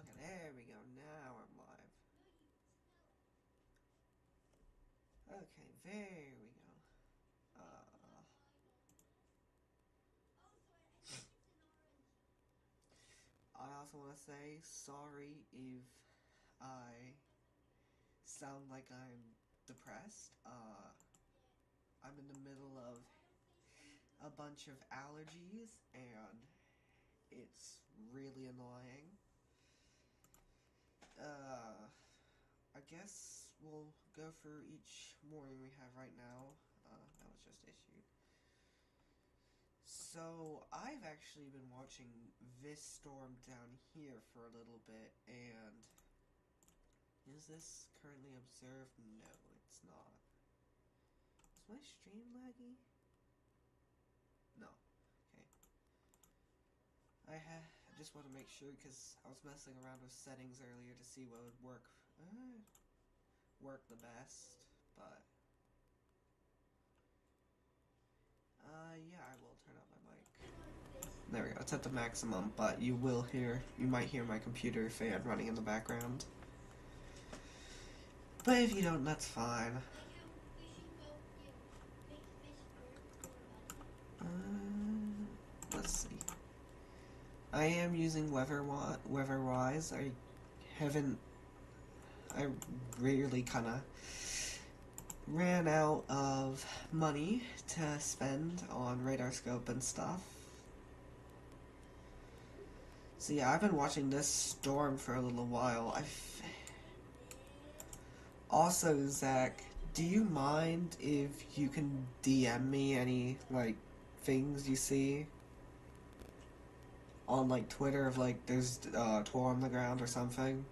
Okay, there we go. Now I'm live. Okay, there we go. I also want to say sorry if I sound like I'm depressed. I'm in the middle of a bunch of allergies and it's really annoying. Uh, I guess we'll go for each morning we have right now. That was just issued. So, I've actually been watching this storm down here for a little bit, and is this currently observed? No, it's not. Is my stream laggy? No. Okay. I just want to make sure because I was messing around with settings earlier to see what would work the best, but yeah, I will turn up my mic. There we go. It's at the maximum, but you might hear my computer fan running in the background. But if you don't, that's fine. Uh, let's see. I am using Weatherwise. Haven't. I rarely kind of ran out of money to spend on RadarScope and stuff. So yeah, I've been watching this storm for a little while. Also, Zach, do you mind if you can DM me any like things you see on like Twitter of like there's Tor on the ground or something?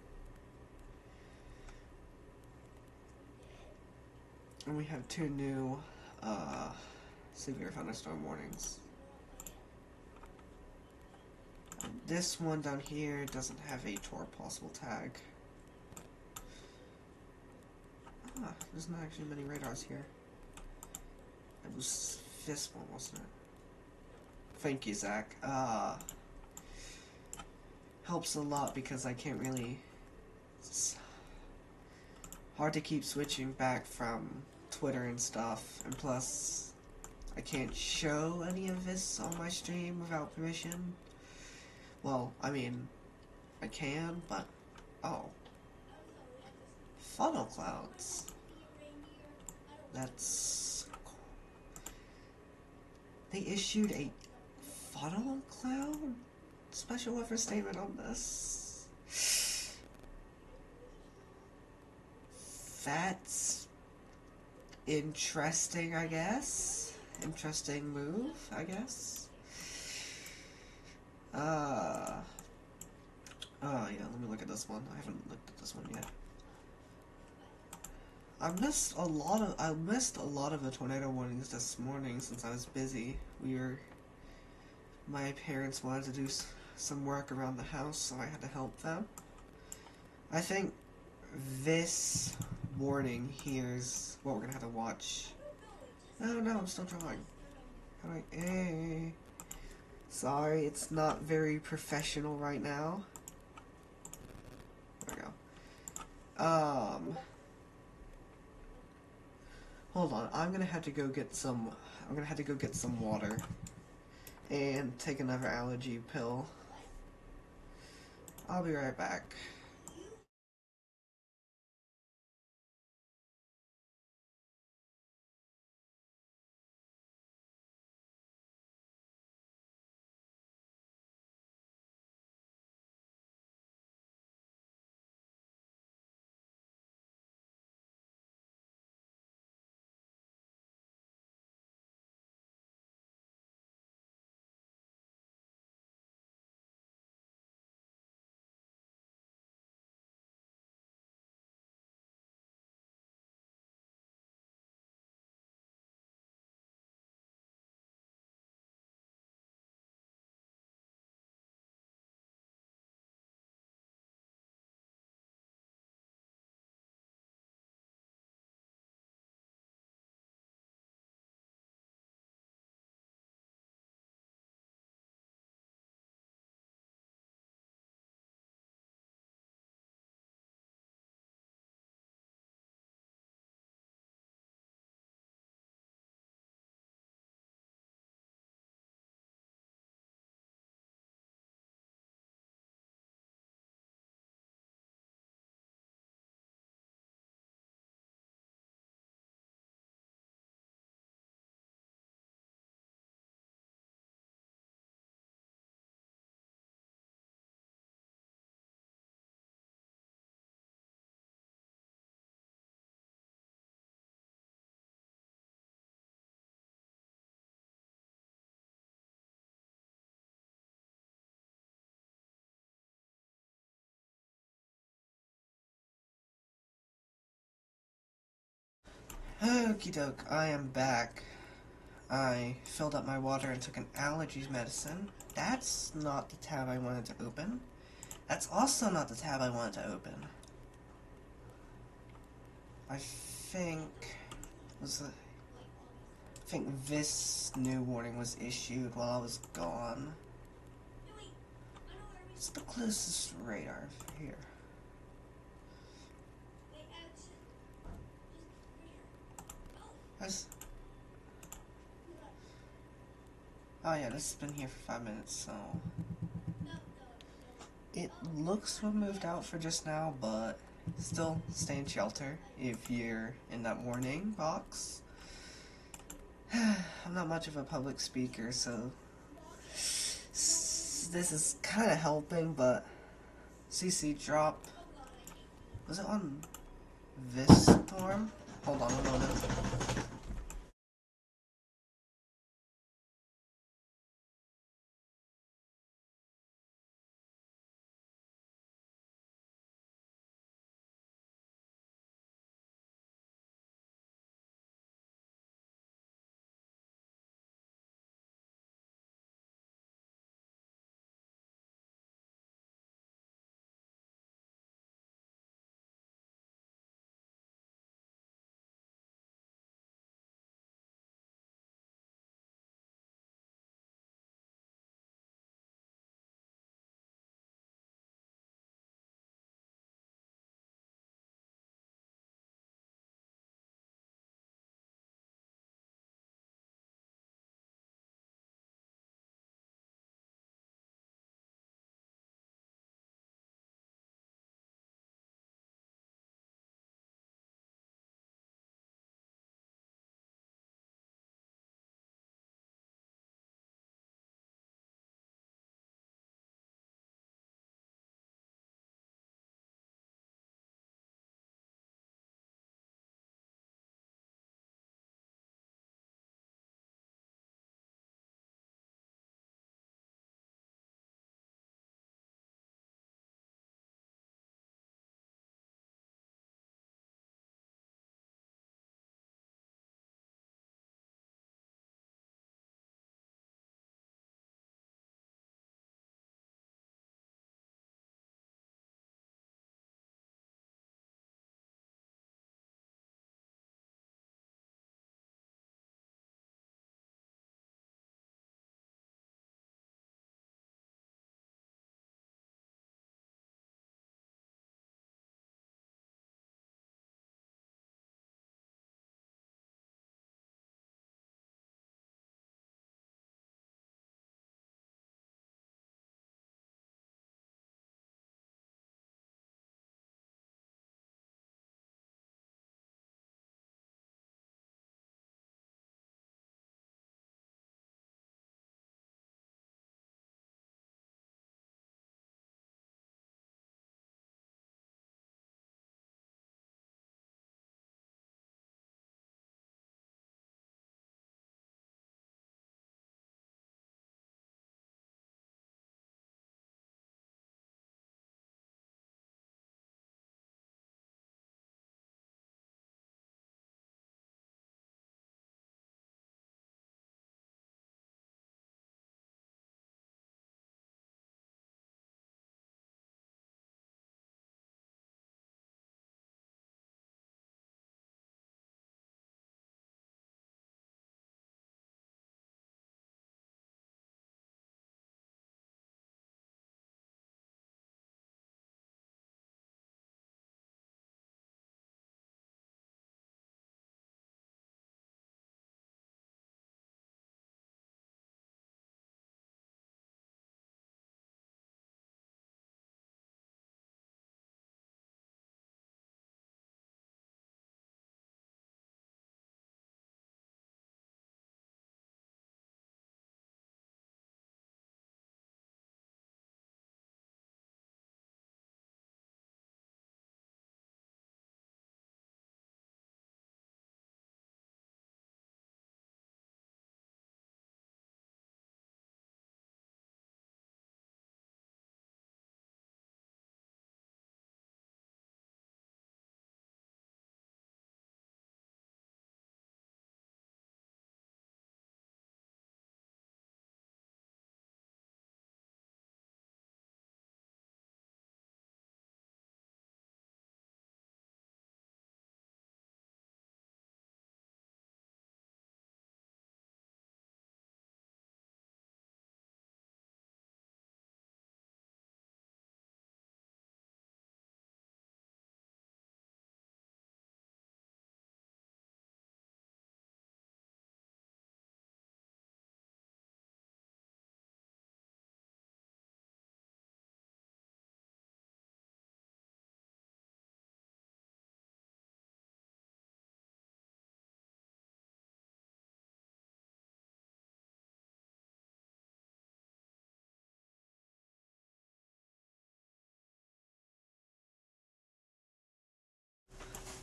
And we have two new severe thunderstorm warnings. This one down here doesn't have a Tor possible tag. There's not actually many radars here. It was this one, wasn't it? Thank you, Zach. Helps a lot because I can't really. It's hard to keep switching back from Twitter and stuff, and plus, I can't show any of this on my stream without permission. Well, I mean, I can, but oh, funnel clouds. That's. They issued a funnel cloud special weather statement on this. That's interesting, I guess. Interesting move, I guess. Oh yeah, let me look at this one. I haven't looked at this one yet. I missed a lot of the tornado warnings this morning since I was busy. My parents wanted to do some work around the house, so I had to help them. I think this warning here's what we're gonna have to watch. Oh no, I'm still drawing. Hey. Sorry, it's not very professional right now. There we go. Hold on. I'm gonna have to go get some. I'm gonna have to go get some water and take another allergy pill. I'll be right back. Okie doke, I am back. I filled up my water and took an allergies medicine. That's not the tab I wanted to open. That's also not the tab I wanted to open. I think this new warning was issued while I was gone. It's the closest radar here. Oh yeah, this has been here for 5 minutes, so it looks removed out for just now, but still stay in shelter if you're in that warning box. I'm not much of a public speaker, so this is kind of helping, but CC drop. Was it on this storm? Hold on a moment.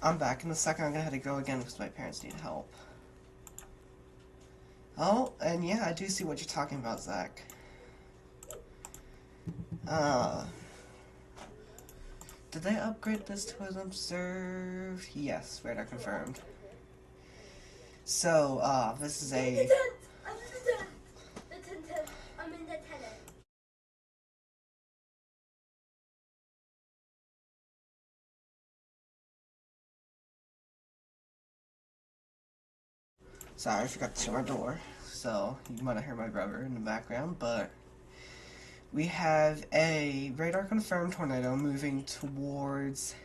I'm back in a second. I'm gonna have to go again because my parents need help. Oh, and yeah, I do see what you're talking about, Zach. Did they upgrade this to an observe? Yes, radar confirmed. So, this is a... I'm in the tent. The tent. I'm in the tent. Sorry, I forgot to shut my door. So, you might have heard my brother in the background, but... We have a radar confirmed tornado moving towards...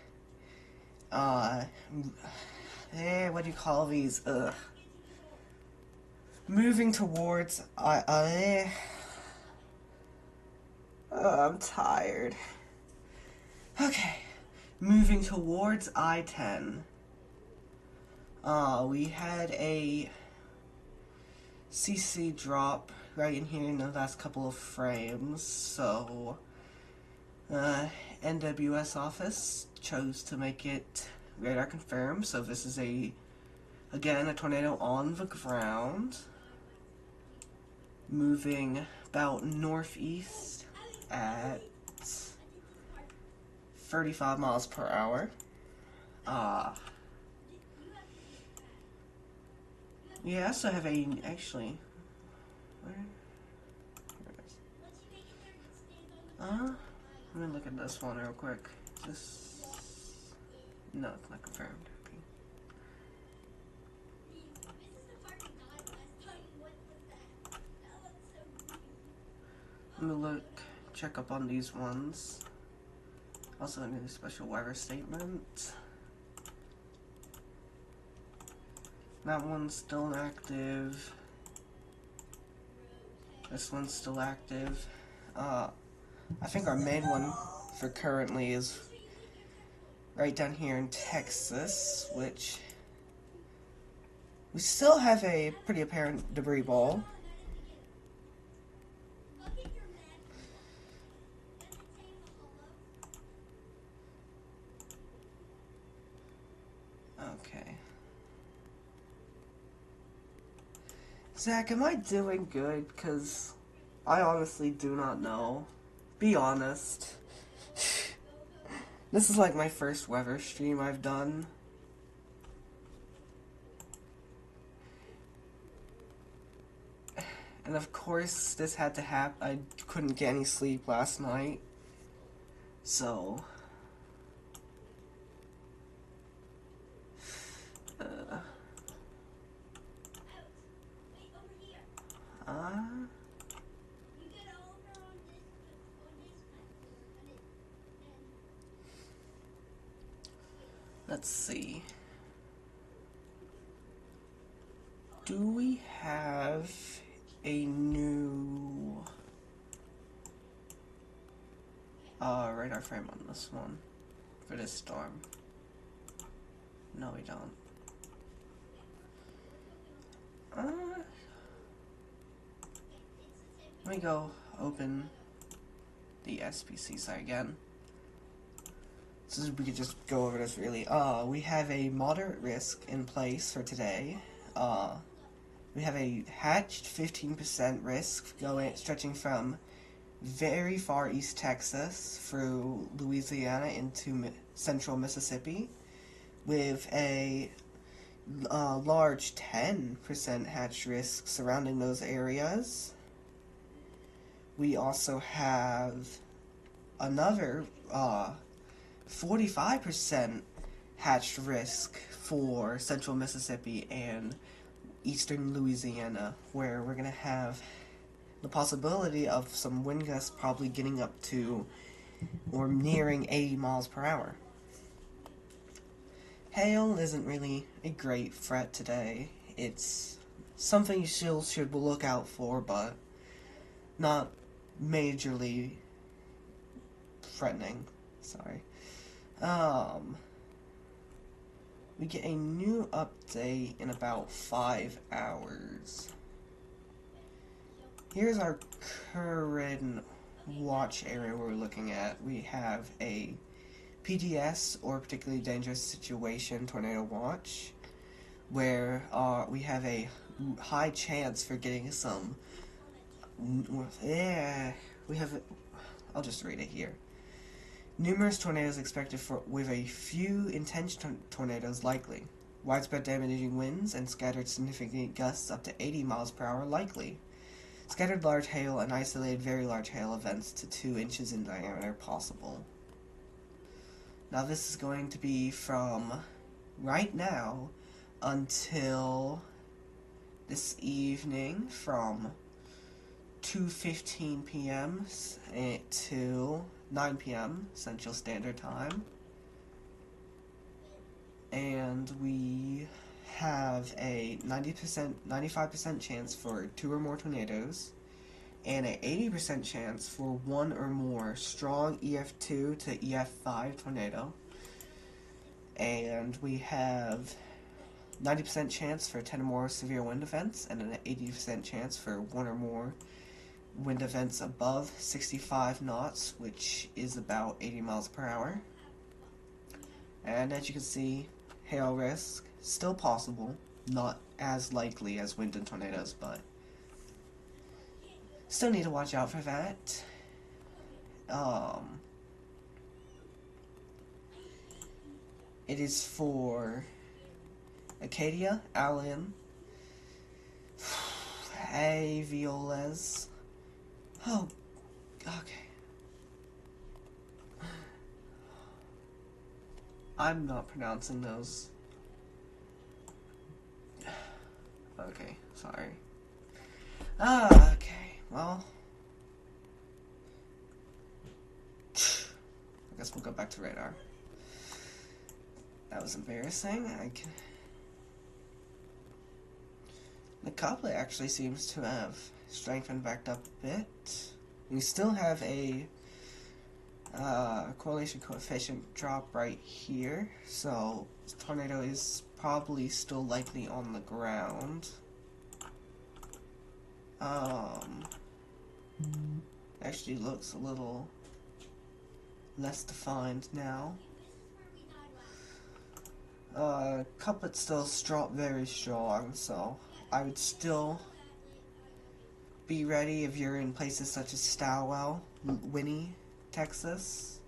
what do you call these? Moving towards... I'm tired. Okay. Moving towards I-10. We had a CC drop right in here in the last couple of frames, so NWS office chose to make it radar confirmed, so this is again a tornado on the ground, moving about northeast at 35 miles per hour. We also have actually, where? Here it is. I'm gonna look at this one real quick. Just, no, it's not confirmed. Okay. I'm gonna check up on these ones. Also, a special weather statement. That one's still active. This one's still active. I think our main one for currently is right down here in Texas, which we still have a pretty apparent debris ball. Okay. Zach, am I doing good? Because I honestly do not know. Be honest. This is like my first weather stream I've done. And of course, this had to happen. I couldn't get any sleep last night. So... let's see. Do we have a new radar frame on this one for this storm? No, we don't. Let me go open the SPC site again. So we could just go over this really. We have a moderate risk in place for today. We have a hatched 15% risk stretching from very far east Texas through Louisiana into central Mississippi, with a large 10% hatched risk surrounding those areas. We also have another 45% hatched risk for central Mississippi and eastern Louisiana, where we're going to have the possibility of some wind gusts probably getting up to or nearing 80 miles per hour. Hail isn't really a great threat today. It's something you still should look out for, but not majorly threatening. Sorry. We get a new update in about 5 hours. Here's our current watch area we're looking at. We have a PDS, or particularly dangerous situation tornado watch, where we have a high chance for getting some. Yeah, we have. I'll just read it here. Numerous tornadoes expected with a few intense tornadoes likely. Widespread damaging winds and scattered significant gusts up to 80 miles per hour likely. Scattered large hail and isolated very large hail events to 2 inches in diameter possible. Now this is going to be from right now until this evening from 2:15 p.m. to 9 p.m. Central Standard Time. And we have a 95% chance for 2 or more tornadoes, and an 80% chance for 1 or more strong EF2 to EF5 tornado. And we have 90% chance for 10 or more severe wind events, and an 80% chance for 1 or more wind events above 65 knots, which is about 80 miles per hour. And as you can see, hail risk still possible, not as likely as wind and tornadoes, but still need to watch out for that. It is for Acadia, Allen, Aviolas. Oh, okay. I'm not pronouncing those. Okay, sorry. Okay, well. I guess we'll go back to radar. That was embarrassing. The couplet actually seems to have strengthened back up a bit. We still have a correlation coefficient drop right here, so this tornado is probably still likely on the ground. Actually looks a little less defined now. Couplet's still very strong, so I would still be ready if you're in places such as Stilwell, Winnie, Texas.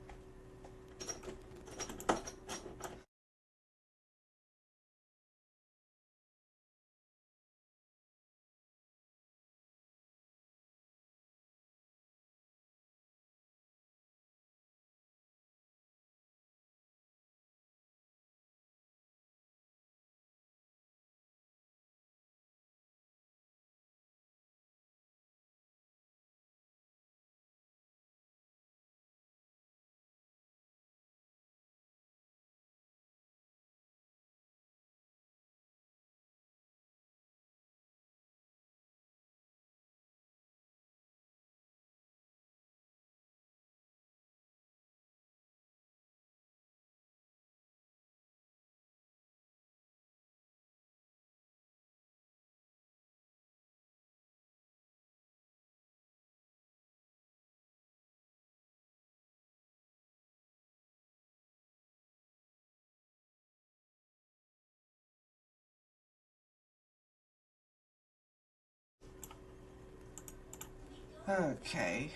Okay,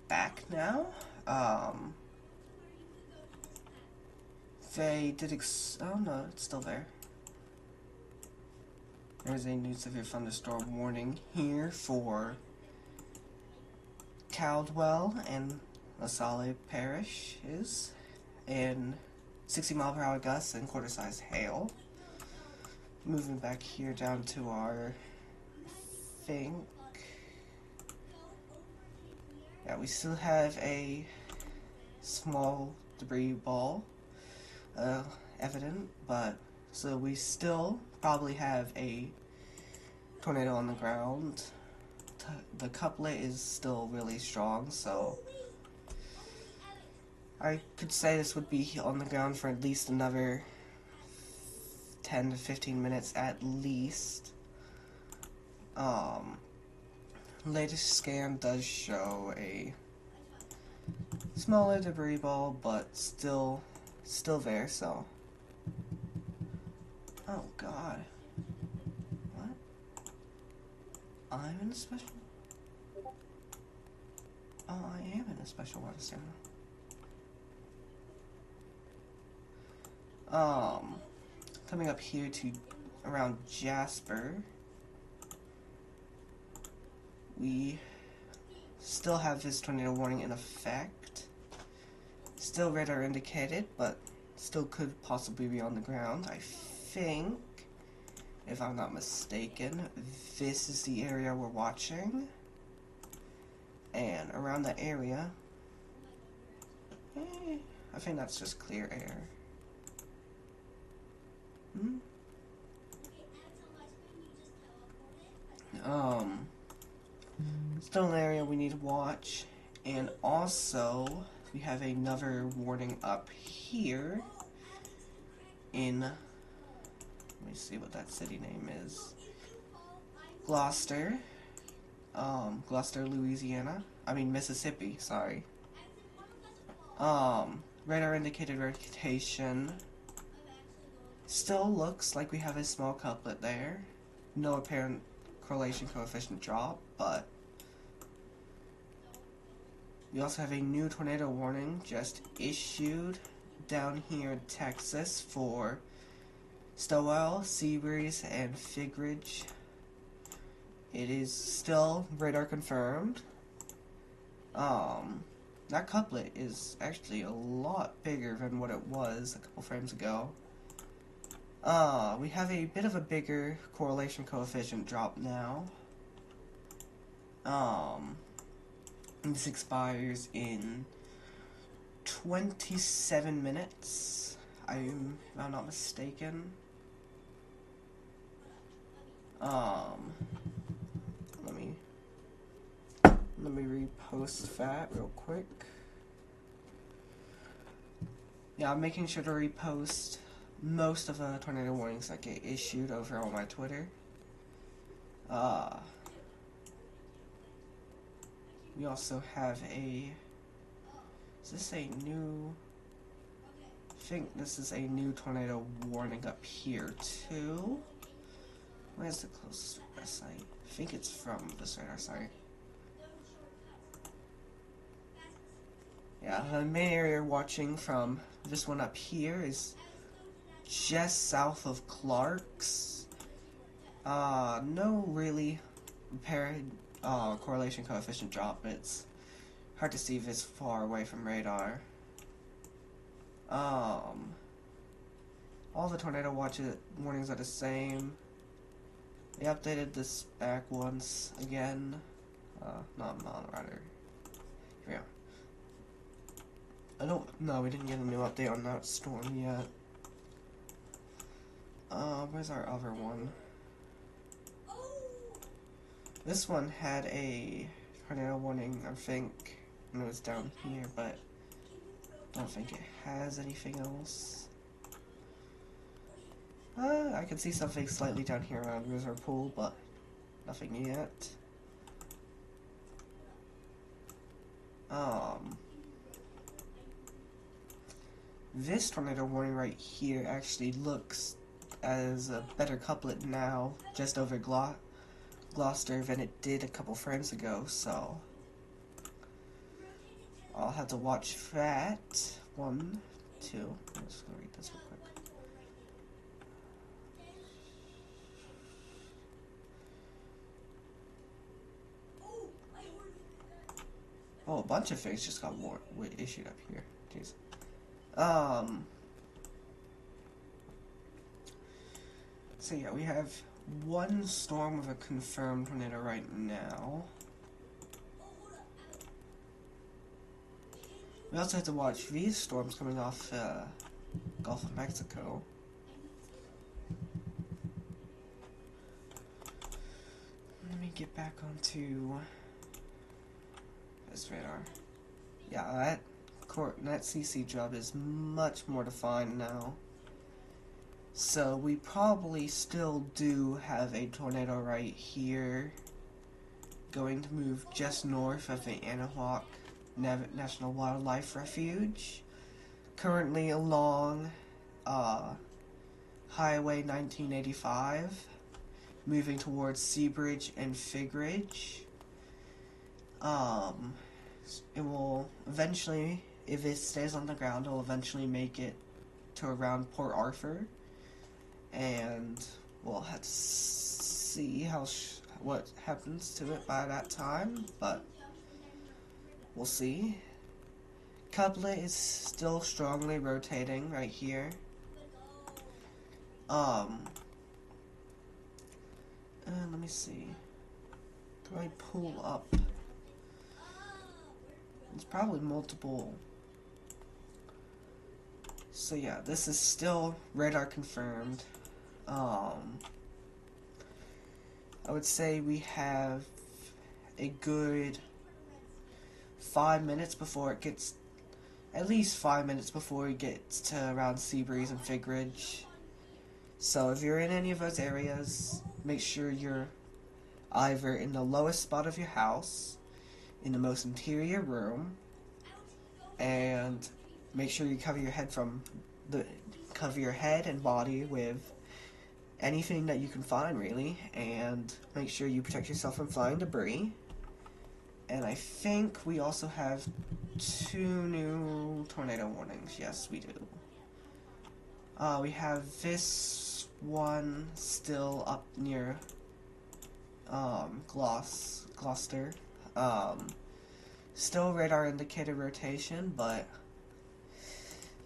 back now. They did oh no, it's still there. There's a new severe thunderstorm warning here for Caldwell and LaSalle parishes, and 60-mile-per-hour gusts and quarter-sized hail. Moving back here down to our thing. Yeah, we still have a small debris ball evident, but so we still probably have a tornado on the ground. The couplet is still really strong, so I could say this would be on the ground for at least another 10 to 15 minutes at least. Latest scan does show a smaller debris ball, but still still there, so. Oh god. What? I'm in a special. Oh, I am in a special weather center. Coming up here to around Jasper, we still have this tornado warning in effect. Still radar indicated, but still could possibly be on the ground. I think, if I'm not mistaken, this is the area we're watching. And around the area, I think that's just clear air. Still an area we need to watch. And also, we have another warning up here in, let me see what that city name is. Gloucester. Gloucester, Louisiana. I mean, Mississippi, sorry. Radar indicated vegetation. Still looks like we have a small couplet there. No apparent correlation coefficient drop, but we also have a new tornado warning just issued down here in Texas for Stowell, Seabreeze, and Fig Ridge. It is still radar confirmed. That couplet is actually a lot bigger than what it was a couple frames ago. We have a bit of a bigger correlation coefficient drop now. This expires in 27 minutes, if I'm not mistaken. Let me repost that real quick. Yeah, I'm making sure to repost most of the tornado warnings that get issued over on my Twitter. We also have is this a new, I think this is a new tornado warning up here too. Where's the closest website? I think it's from this radar site. Yeah, the main area watching from this one up here is just south of Clark's. No really correlation coefficient drop. It's hard to see this far away from radar. All the tornado warnings are the same. They updated this back once again. Rather. Here we are. No, we didn't get a new update on that storm yet. Where's our other one? This one had a tornado warning, I think, when it was down here, but I don't think it has anything else. I can see something slightly down here around River Pool, but nothing yet. This tornado warning right here actually looks as a better couplet now, just over Gloucester, than it did a couple frames ago, so I'll have to watch that. 1, 2. I'm just gonna read this real quick. Oh, a bunch of things just got issued up here. Jeez. So yeah, we have one storm with a confirmed tornado right now. We also have to watch these storms coming off Gulf of Mexico. Let me get back onto this radar. Yeah, that CC job is much more defined now. So we probably still do have a tornado right here going to move just north of the Anahuac National Wildlife Refuge. currently along Highway 1985, moving towards Seabridge and Figridge. It will eventually, if it stays on the ground, it will eventually make it to around Port Arthur, and we'll have to see what happens to it by that time, but we'll see. Couplet is still strongly rotating right here. Let me see. Do I pull up? It's probably multiple. So yeah, this is still radar confirmed. I would say we have a good 5 minutes before it gets, at least 5 minutes before it gets to around Seabreeze and Figridge. So if you're in any of those areas, make sure you're either in the lowest spot of your house, in the most interior room, and make sure you cover your head and body with anything that you can find, really, and make sure you protect yourself from flying debris. And I think we also have 2 new tornado warnings. Yes, we do. We have this one still up near Gloucester. Still radar indicated rotation, but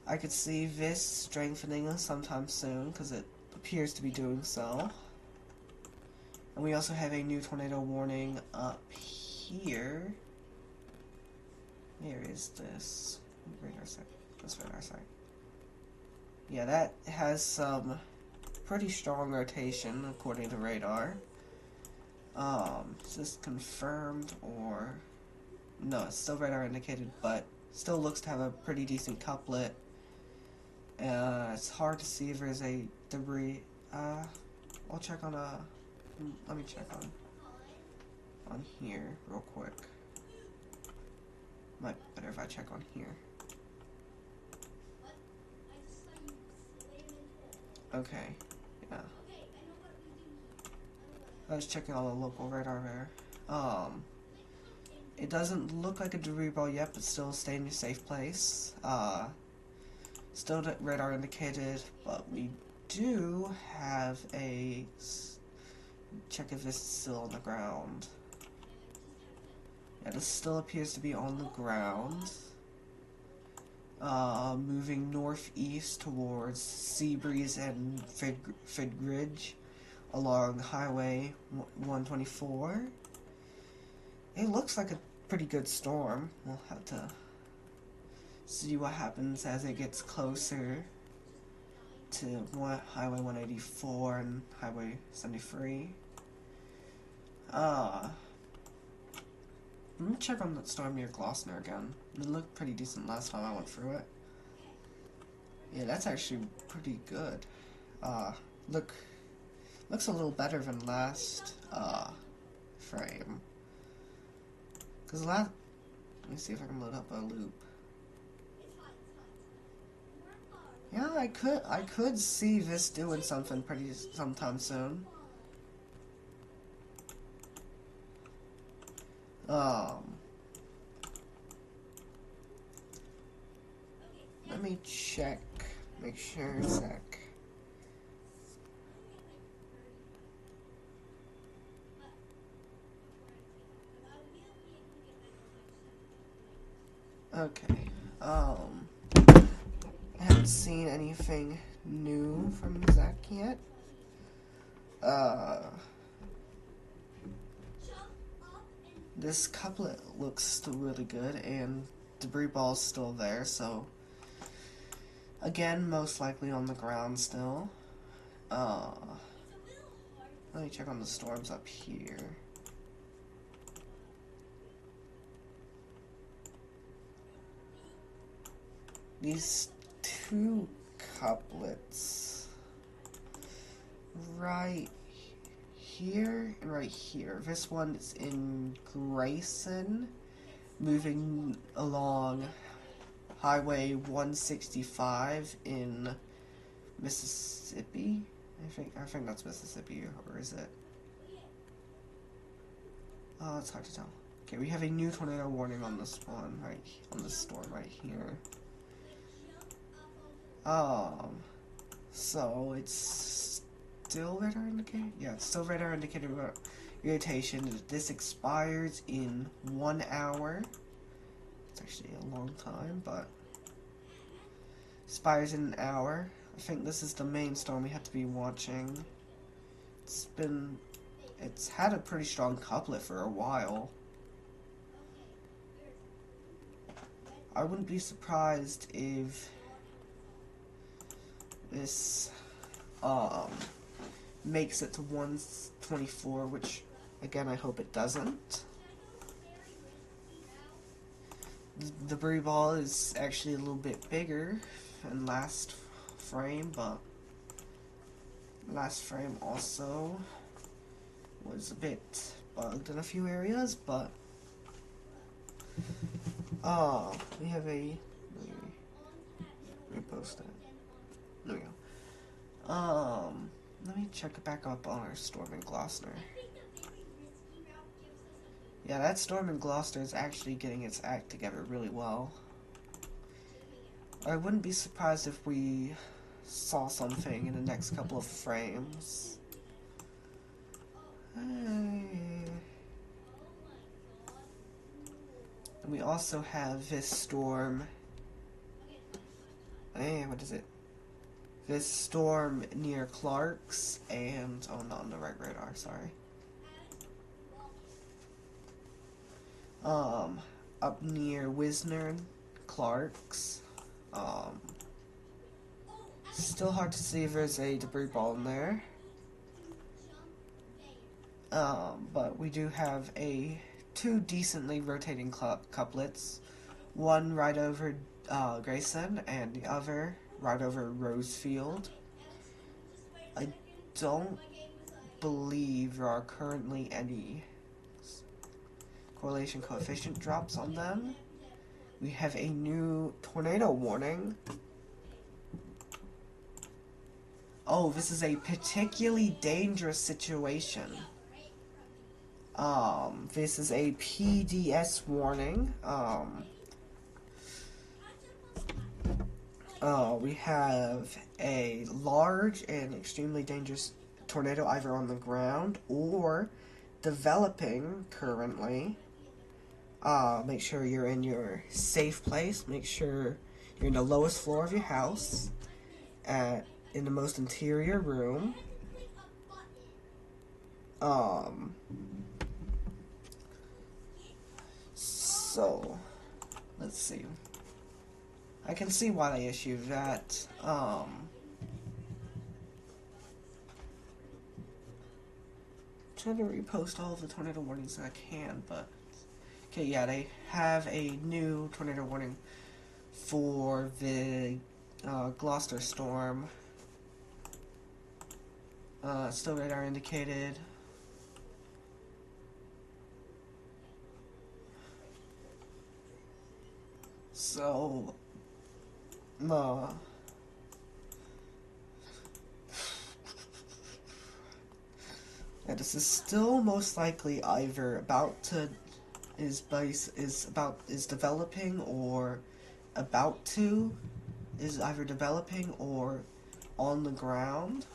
I could see this strengthening sometime soon because it appears to be doing so. And we also have a new tornado warning up here. Where is this? Radar site. This radar site. Yeah, that has some pretty strong rotation according to radar. Is this confirmed or no? It's still radar indicated, but still looks to have a pretty decent couplet. It's hard to see if there's a debris. I'll check on let me check on here real quick. Might be better if I check on here. Okay, yeah. I was checking all the local radar there. It doesn't look like a debris ball yet, but still stay in your safe place. Still radar indicated, but we do have a check if this is still on the ground. Yeah, this still appears to be on the ground. Moving northeast towards Seabreeze and Figridge along Highway 124. It looks like a pretty good storm. We'll have to see what happens as it gets closer to Highway 184 and Highway 73. Let me check on that storm near Gloucester again. It looked pretty decent last time I went through it. Yeah, that's actually pretty good. Looks a little better than last frame. Let me see if I can load up a loop. Yeah, I could see this doing something sometime soon. Let me check, make sure a sec. Okay, I haven't seen anything new from Zach yet. This couplet looks still really good, and debris ball's still there, so again, most likely on the ground still. Let me check on the storms up here. These 2 couplets right here and right here. This one is in Grayson, moving along Highway 165 in Mississippi. I think that's Mississippi, or is it? Oh, it's hard to tell. Okay, we have a new tornado warning on this one, right on this storm right here. So it's still radar indicated? Yeah, it's still radar indicated irritation. This expires in 1 hour. It's actually a long time, but expires in an hour. I think this is the main storm we have to be watching. It's had a pretty strong couplet for a while. I wouldn't be surprised if this makes it to 124, which again I hope it doesn't. The debris ball is actually a little bit bigger than last frame, but last frame also was a bit bugged in a few areas, but we have a repost that. There we go. Let me check it back up on our storm in Gloucester. Yeah, that storm in Gloucester is actually getting its act together really well. I wouldn't be surprised if we saw something in the next couple of frames. And we also have this storm. What is it? This storm near Clarks and not on the right radar, sorry. Up near Wisner and Clarks. Still hard to see if there's a debris ball in there. But we do have two decently rotating couplets. One right over Grayson and the other right over Rosefield. I don't believe there are currently any correlation coefficient drops on them. We have a new tornado warning. Oh, this is a particularly dangerous situation. This is a PDS warning. We have a large and extremely dangerous tornado either on the ground or developing currently. Make sure you're in your safe place. Make sure you're in the lowest floor of your house, in the most interior room. So, let's see. I can see why they issued that. Trying to repost all of the tornado warnings that I can, but okay, yeah, they have a new tornado warning for the Gloucester storm. Still radar indicated. So, yeah, this is still most likely either is developing or about to is either developing or on the ground.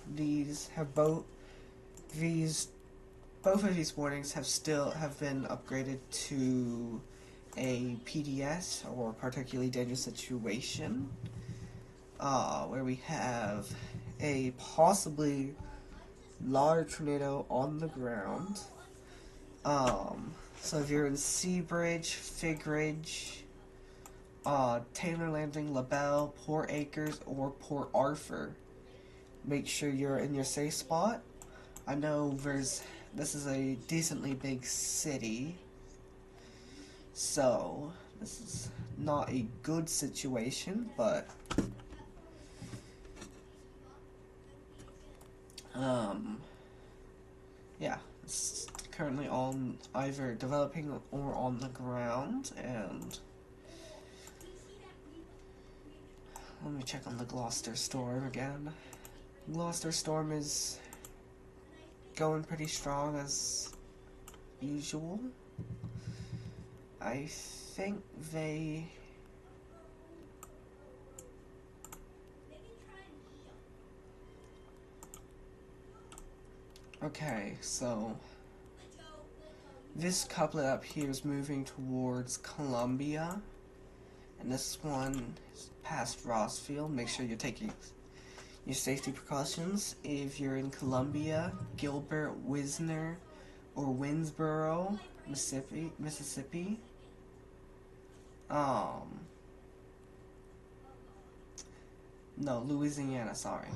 Both of these warnings have been upgraded to a PDS, or particularly dangerous situation, where we have a possibly large tornado on the ground. So if you're in Seabridge, Figridge, Taylor Landing, LaBelle, Port Acres, or Port Arthur, make sure you're in your safe spot. I know this is a decently big city, so this is not a good situation, but yeah, it's currently on either developing or on the ground, and Let me check on the Gloucester storm again. Gloucester storm is going pretty strong as usual. I think they... Okay, so this couplet up here is moving towards Columbia, and this one is past Rossfield. Make sure you're taking your safety precautions. If you're in Columbia, Gilbert, Wisner, or Winsboro, Mississippi. No, Louisiana, sorry.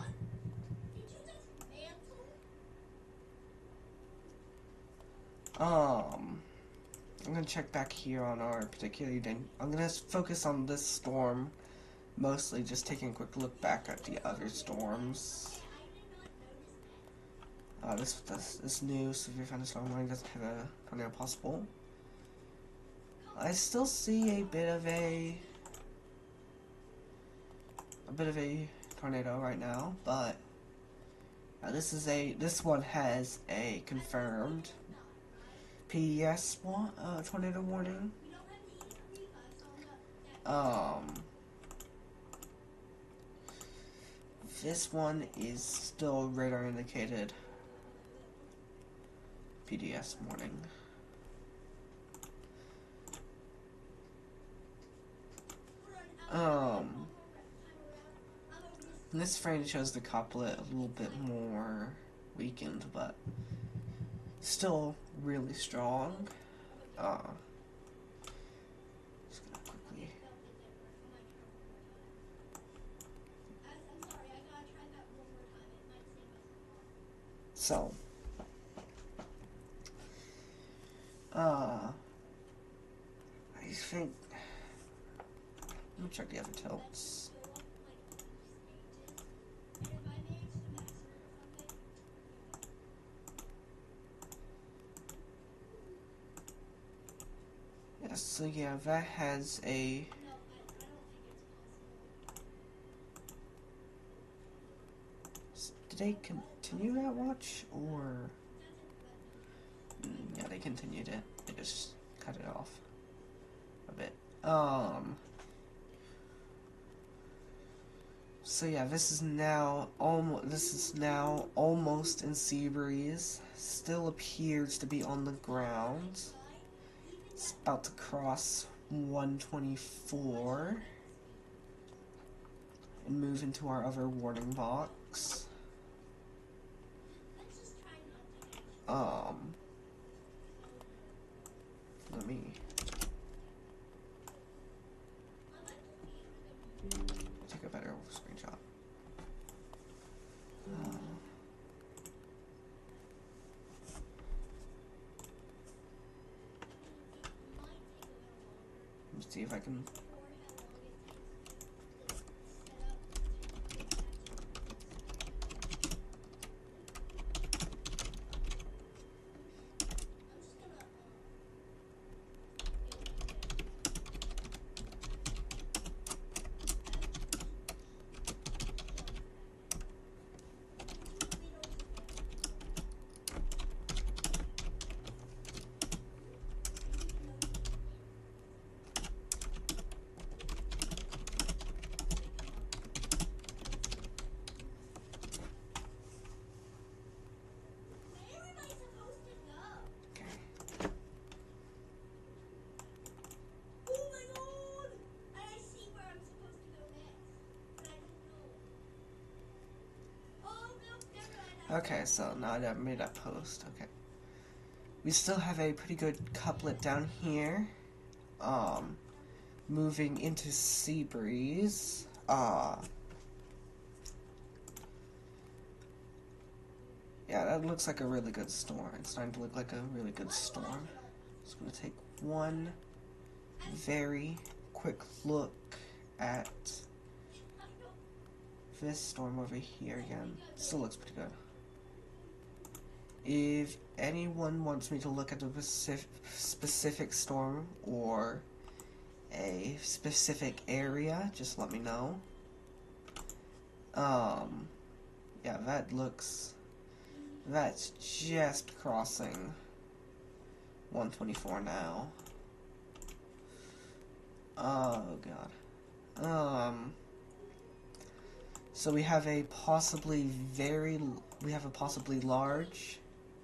I'm gonna check back here on our particular I'm gonna focus on this storm, mostly just taking a quick look back at the other storms. This new severe thunderstorm warning doesn't have a tornado possible. I still see a bit of a tornado right now, but this one has a confirmed PES tornado warning. This one is still radar indicated PDS warning. This frame shows the couplet a little bit more weakened, but still really strong. Just gonna quickly. So, I think. Let me check the other tilts. So yeah, that has a... Did they continue that watch, or... Yeah, they continued it. They just cut it off a bit. So yeah, this is now almost in Seabreeze. Still appears to be on the ground. It's about to cross 124 and move into our other warning box. Let me take a better screenshot. Let's see if I can. Okay, so now I've made that post. Okay. We still have a pretty good couplet down here. Moving into Seabreeze. Yeah, that looks like a really good storm. It's starting to look like a really good storm. Just gonna take one very quick look at this storm over here again. Still looks pretty good. If anyone wants me to look at a specific storm or a specific area, just let me know. Um, yeah, that's just crossing 124 now. Oh god. So we have a possibly large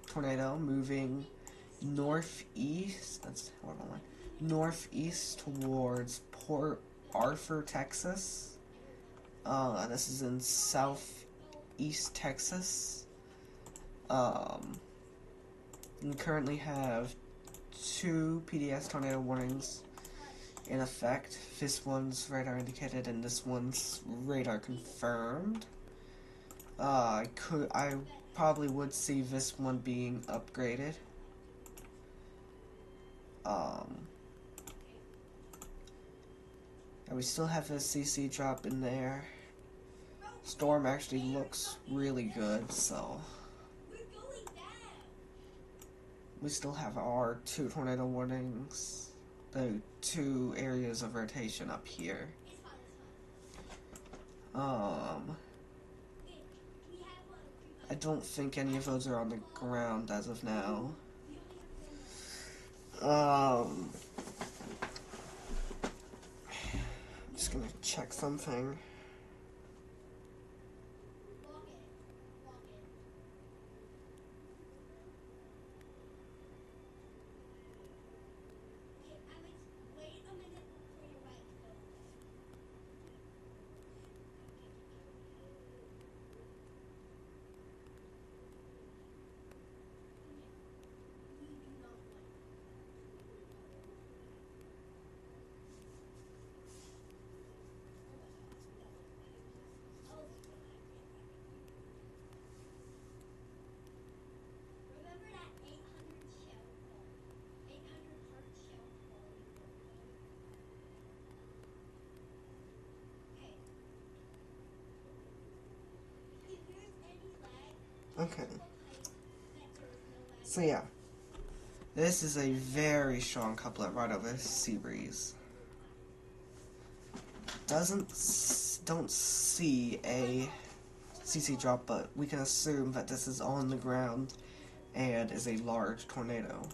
tornado moving northeast. That's horrible line. Northeast towards Port Arthur, Texas. This is in southeast Texas. We currently have 2 PDS tornado warnings in effect. This one's radar indicated and this one's radar confirmed. I probably would see this one being upgraded. And we still have a CC drop in there. Storm actually looks really good, so we still have our 2 tornado warnings, the 2 areas of rotation up here. I don't think any of those are on the ground as of now. I'm just gonna check something. Okay. So yeah, this is a very strong couplet right over Seabreeze. Don't see a CC drop, but we can assume that this is on the ground and is a large tornado.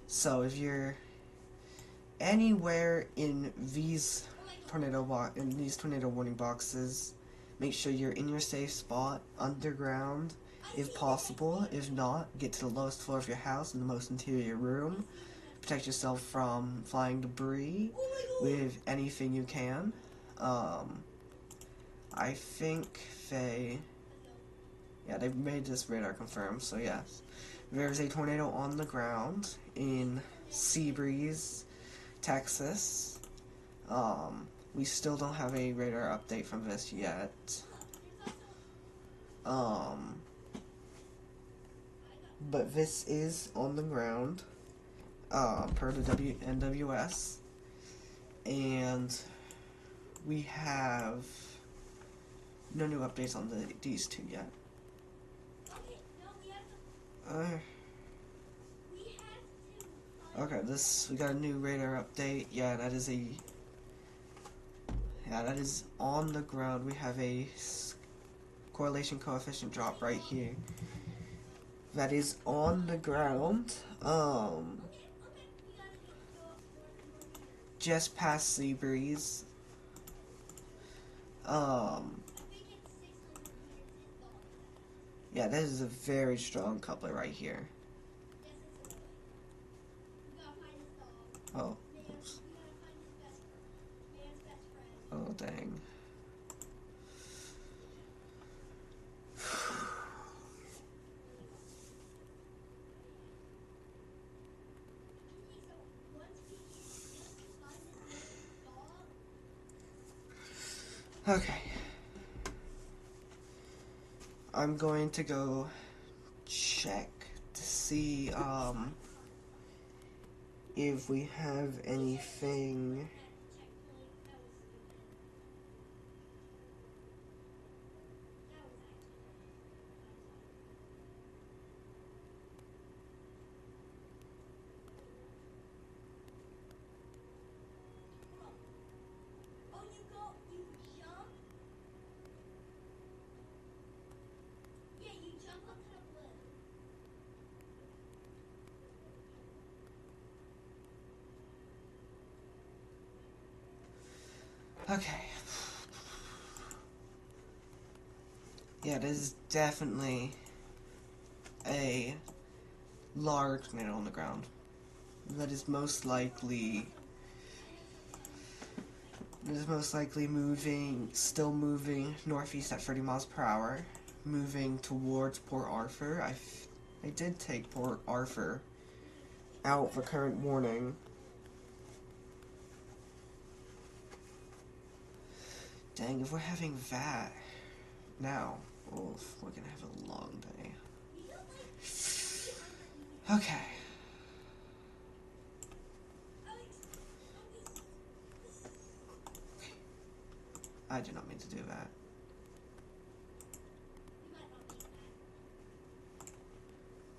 So if you're anywhere in these tornado warning boxes, make sure you're in your safe spot underground if possible. If not, get to the lowest floor of your house in the most interior room. Protect yourself from flying debris with anything you can. I think they've made this radar confirmed, so yes. There's a tornado on the ground in Seabreeze, Texas. We still don't have a radar update from this yet. But this is on the ground, per the NWS, and we have no new updates on these 2 yet. Okay, we got a new radar update. Yeah, that is on the ground. We have a correlation coefficient drop right here. That is on the ground. Just past Seabreeze. Yeah, this is a very strong couplet right here. Oh, oops. Oh, dang. Okay. I'm going to go check to see if we have anything. Okay. Yeah, it is definitely a large tornado on the ground. That is most likely still moving northeast at 30 miles per hour, moving towards Port Arthur. I did take Port Arthur out for current warning. Dang, if we're having that now, oof, we're gonna have a long day. Okay. I did not mean to do that.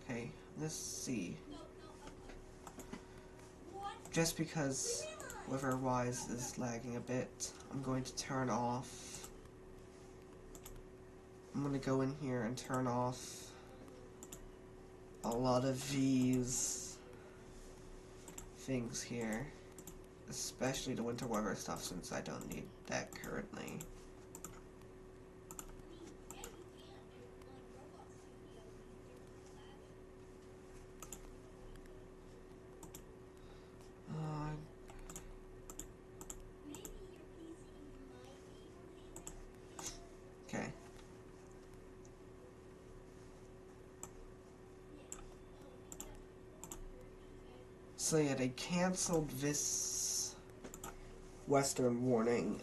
Okay, let's see. Just because Liverwise is lagging a bit, I'm going to turn off. I'm going to go in here and turn off a lot of these things here. Especially the winter weather stuff, since I don't need that currently. Okay. So yeah, they canceled this Western warning.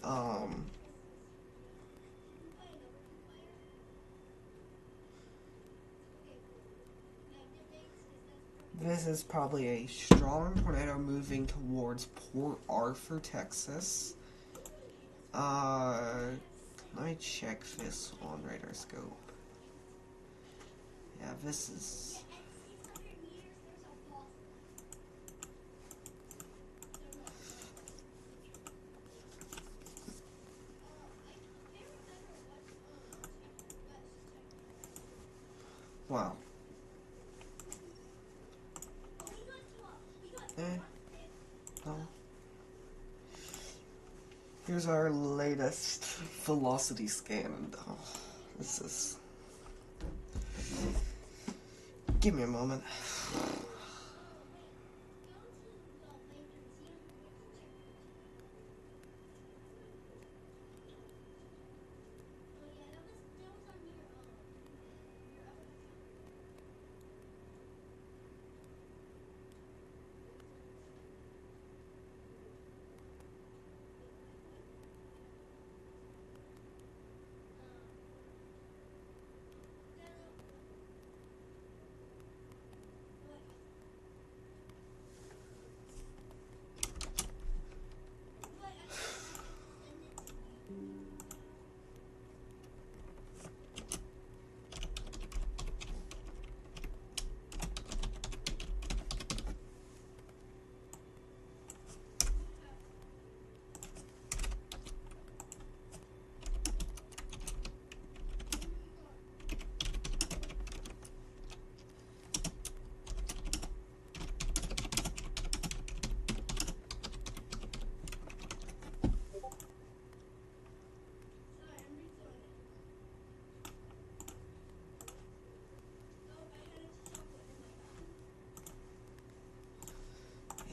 This is probably a strong tornado moving towards Port Arthur, Texas. Let me check this on radar scope. Yeah, this is... Wow. No. Here's our latest velocity scan. And, oh, this is... Give me a moment.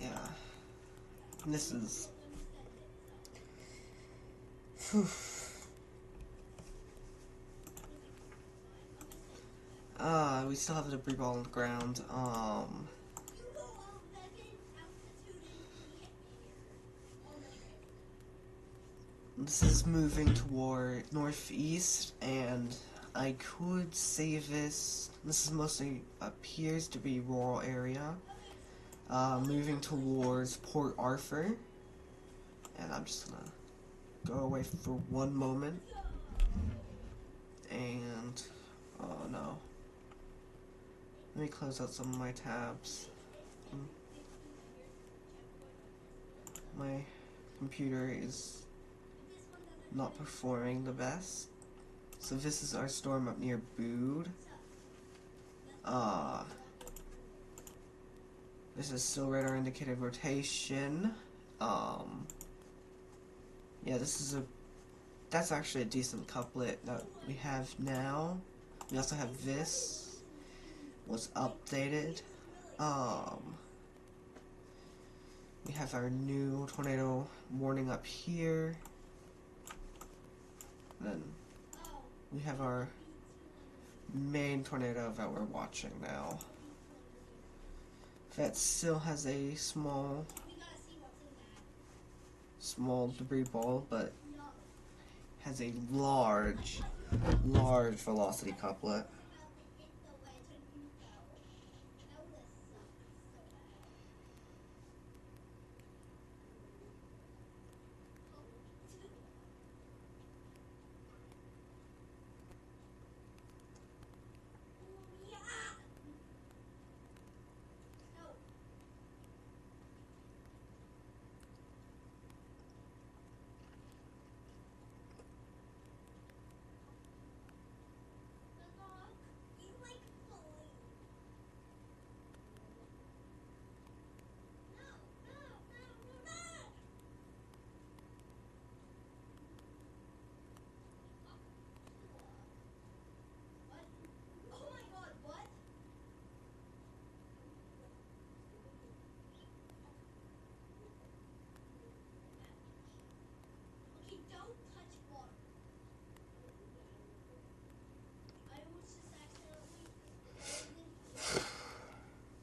Yeah. This is... Whew. We still have the debris ball on the ground. This is moving toward northeast, and I could say this. This is mostly appears to be rural area. Moving towards Port Arthur, and I'm just gonna go away for one moment. And oh no. Let me close out some of my tabs. My computer is not performing the best. So this is our storm up near Bude. This is still radar indicated rotation. Yeah, that's actually a decent couplet that we have now. We also have this was updated. We have our new tornado warning up here. Then we have our main tornado that we're watching now. That still has a small debris ball, but has a large velocity couplet.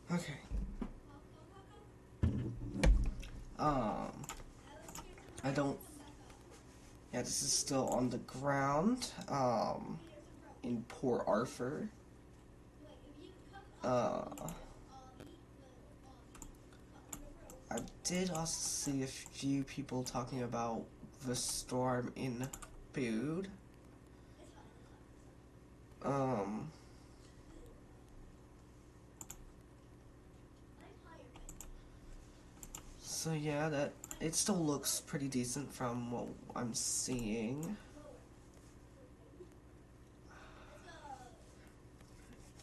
Okay. I don't. Yeah, this is still on the ground. In Port Arthur. I did also see a few people talking about the storm in Bude. So yeah, that it still looks pretty decent from what I'm seeing.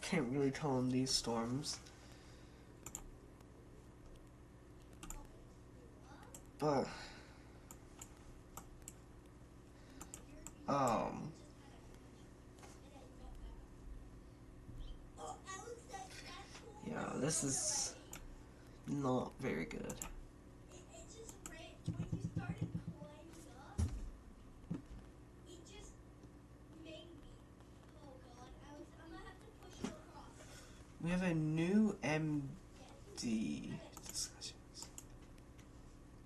Can't really tell in these storms. But yeah, this is not very good. We have a new MD discussions.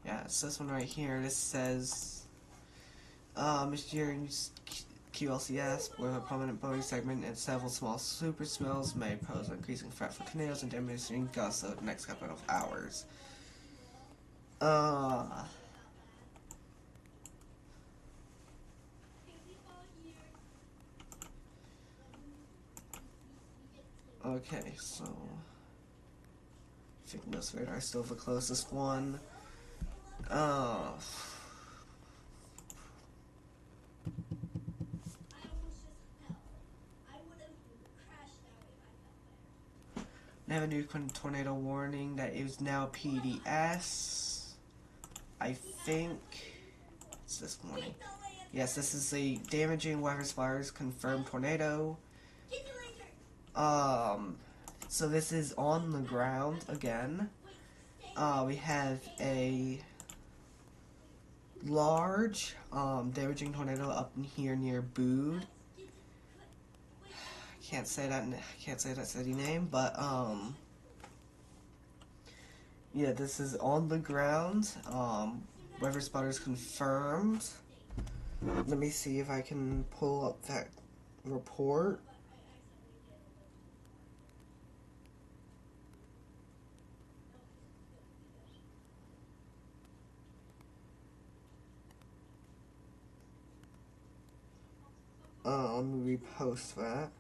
Yeah, it's this one right here. This says, Mr. Year's QLCS, with a prominent Boeing segment and several small super smells, may pose an increasing threat for tornadoes and diminishing gusts over the next couple of hours. Okay, so I think this radar is still the closest one. We have a new tornado warning that is now PDS. I think it's this morning. Yes, this is a damaging weather spires confirmed tornado. So this is on the ground again. We have a large damaging tornado up in here near Bude. I can't say that city name, but yeah, this is on the ground. Weather spotters confirmed. Let me see if I can pull up that report. Let me repost that.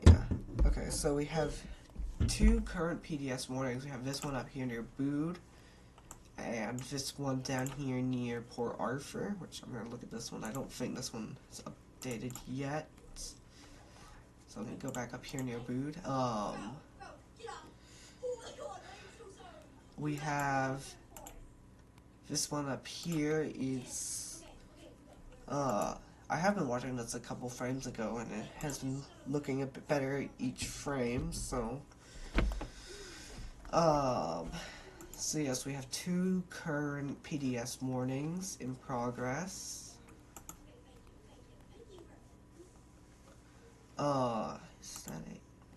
Yeah. Okay, so we have two current PDS warnings. We have this one up here near Bude, and this one down here near Port Arthur, which I'm going to look at this one. I don't think this one is updated yet. So I'm gonna go back up here near Bood. We have this one up here is I have been watching this a couple frames ago, and it has been looking a bit better each frame. So so yes, we have 2 current PDS warnings in progress.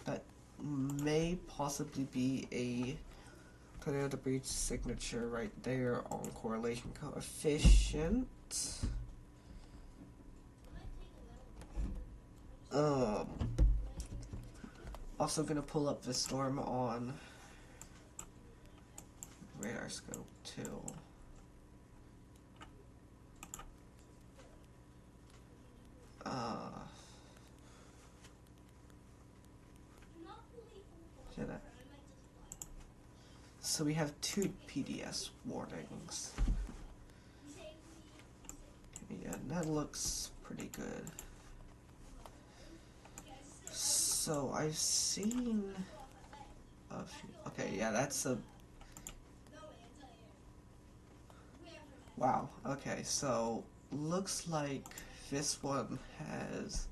That may possibly be a tornado the breach signature right there on correlation coefficient. Also gonna pull up the storm on radar scope too. So we have 2 PDS warnings. Yeah, that looks pretty good. So I've seen a few. Okay, yeah, that's a. Wow. Okay, so looks like this one has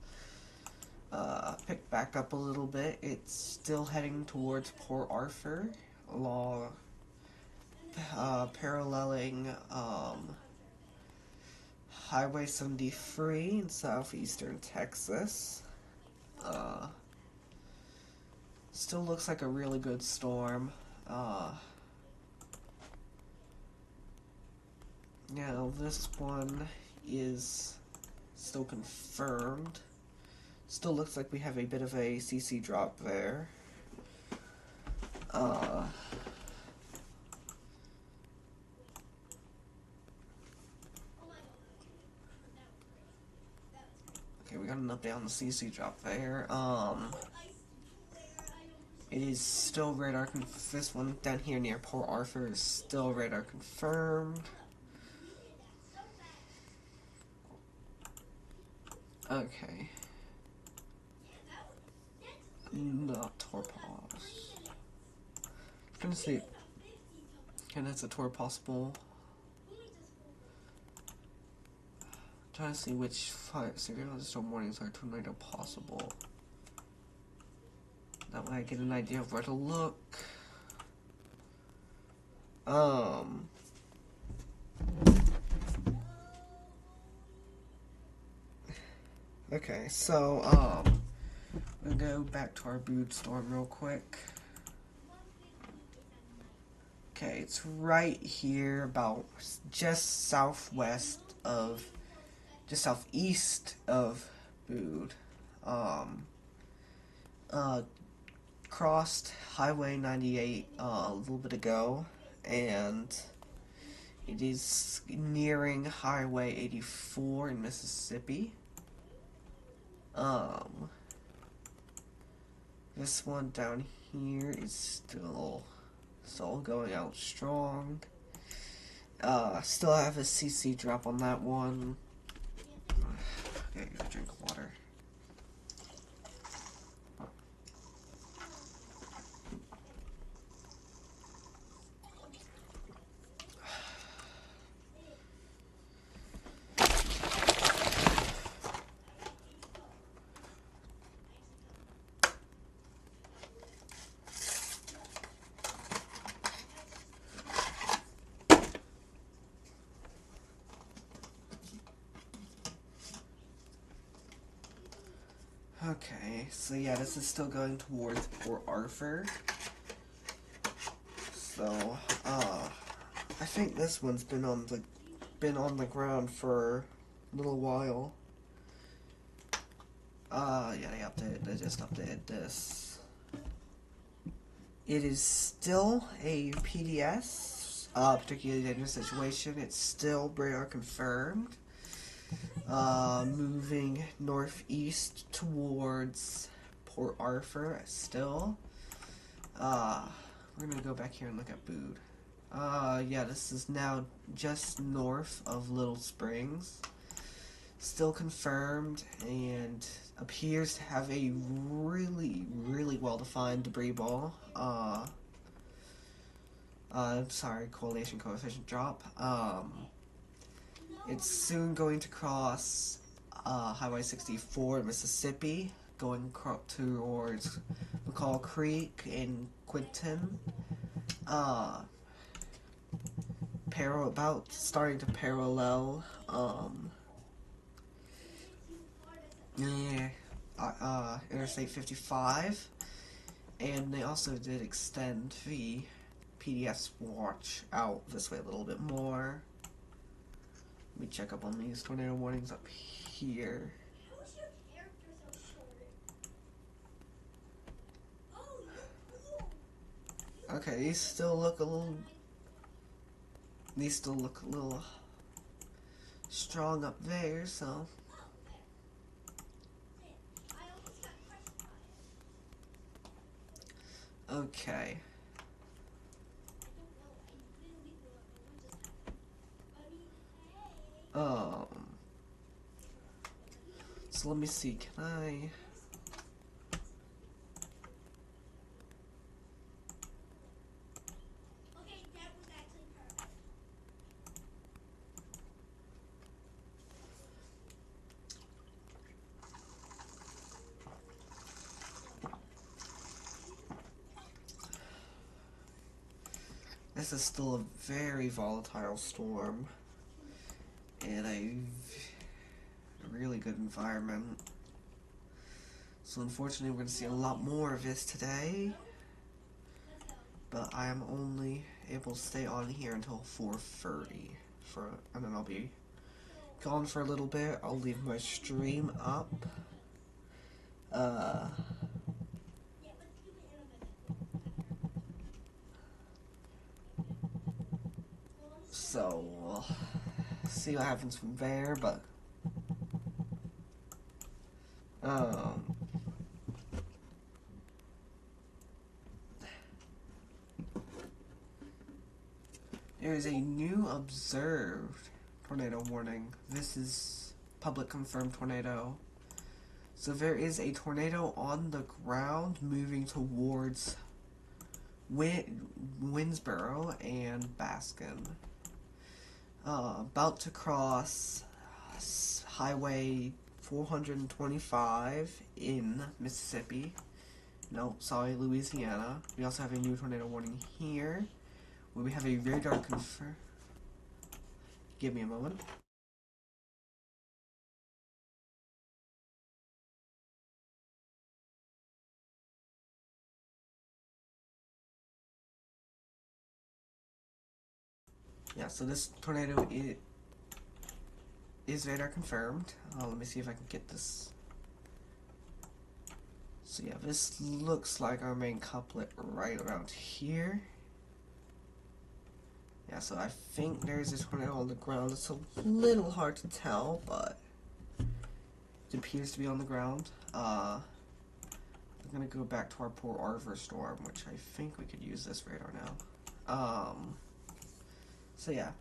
picked back up a little bit. It's still heading towards Port Arthur along paralleling Highway 73 in southeastern Texas. Still looks like a really good storm. Now this one is still confirmed. Still looks like we have a bit of a CC drop there. Okay, we got an update on the CC drop there. It is still radar this one down here near Port Arthur is still radar confirmed. Okay. Not Torpos. Gonna see. Okay, that's a tour possible. Trying to see which 5 severe storm warnings are tornado possible. That way I get an idea of where to look. Okay, so, we'll go back to our Bood storm real quick. Okay, it's right here, about just southeast of Bood. Crossed Highway 98 a little bit ago, and it is nearing Highway 84 in Mississippi. This one down here is still going out strong. Still have a CC drop on that one. Okay, gotta drink water. Okay, so yeah, this is still going towards Port Arthur. So, I think this one's been on the ground for a little while. Yeah, they just updated this. It is still a PDS, particularly dangerous situation. It's still radar confirmed. Moving northeast towards Port Arthur still. We're gonna go back here and look at Bood. Yeah, this is now just north of Little Springs. still confirmed and appears to have a really well-defined debris ball. Sorry, correlation coefficient drop. It's soon going to cross Highway 64 in Mississippi, going towards McCall Creek in Quinton. About starting to parallel Interstate 55, and they also did extend the PDS watch out this way a little bit more. Let me check up on these tornado warnings up here. How is your character so short? Oh, you're blue. Okay, these still look a little strong up there, so I almost got crushed by it. okay. I don't know. I literally feel like what just happened. I mean, hey. So let me see, can I... Okay, that was actually perfect. This is still a very volatile storm, and a really good environment. So unfortunately we're going to see a lot more of this today, but I am only able to stay on here until 4:30, and then I'll be gone for a little bit. I'll leave my stream up. Yeah, let's do it in a minute. So we'll see what happens from there, but there is a new observed tornado warning. This is public confirmed tornado. So there is a tornado on the ground moving towards Winsboro and Baskin. About to cross Highway 425 in Mississippi. No, sorry, Louisiana. We also have a new tornado warning here, where we have a radar confirm. Give me a moment. Yeah, so this tornado is radar confirmed. Let me see if I can get this. So yeah, this looks like our main couplet right around here. Yeah, so I think there's a tornado on the ground. It's a little hard to tell, but it appears to be on the ground. I'm gonna go back to our poor Arthur storm, which I think we could use this radar now. So yeah.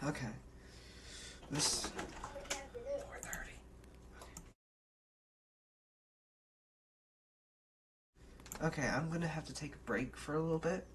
Okay. This 4:30. Okay, I'm gonna have to take a break for a little bit.